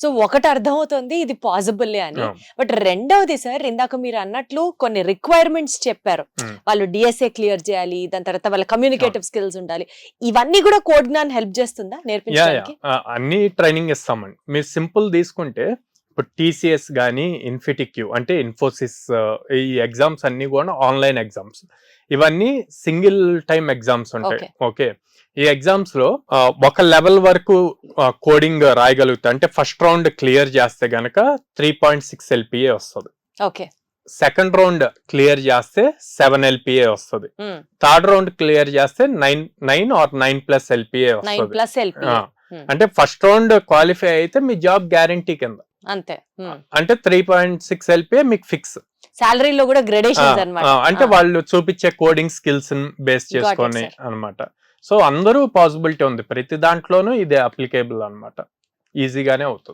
So ఒకటి అర్థమవుతుంది ఇది పాసిబుల్ అని. బట్ రెండవది సార్, ఇందాక మీరు అన్నట్లు కొన్ని రిక్వైర్మెంట్స్ చెప్పారు. వాళ్ళు డిఎస్ఏ క్లియర్ చేయాలి, దాని తర్వాత వాళ్ళ కమ్యూనికేటివ్ స్కిల్స్ ఉండాలి. ఇవన్నీ కూడా కోడ్ జ్ఞాన్ హెల్ప్ చేస్తుందా నేర్పించడానికి? అన్ని ట్రైనింగ్ ఇస్తామండి. మీరు సింపుల్ తీసుకుంటే ఇప్పుడు టీసీఎస్ కానీ, ఇన్ఫిటిక్యూ అంటే ఇన్ఫోసిస్, ఈ ఎగ్జామ్స్ అన్ని కూడా ఆన్లైన్ ఎగ్జామ్స్. ఇవన్నీ సింగిల్ టైమ్ ఎగ్జామ్స్ ఉంటాయి. ఓకే, ఈ ఎగ్జామ్స్ లో ఒక లెవెల్ వరకు కోడింగ్ రాయగలుగుతా అంటే ఫస్ట్ రౌండ్ క్లియర్ చేస్తే గనక 3.6 LPA వస్తుంది. ఓకే, సెకండ్ రౌండ్ క్లియర్ చేస్తే 7 LPA వస్తుంది. థర్డ్ రౌండ్ క్లియర్ చేస్తే 9 or 9+ LPA వస్తుంది. అంటే ఫస్ట్ రౌండ్ క్వాలిఫై అయితే మీ జాబ్ గ్యారంటీ కింద అంతే. అంటే 3.6 LPA మీకు ఫిక్స్. సాలరీలో కూడా గ్రేడేషన్స్ అన్నమాట. అంటే వాళ్ళు చూపించే కోడింగ్ స్కిల్స్ బేస్ చేసుకొని అన్నమాట. సో అందరూ పాసిబిలిటీ ఉంది, ప్రతి దాంట్లోనూ ఇదే అప్లికేబుల్ అన్నమాట, ఈజీగానే అవుతుంది.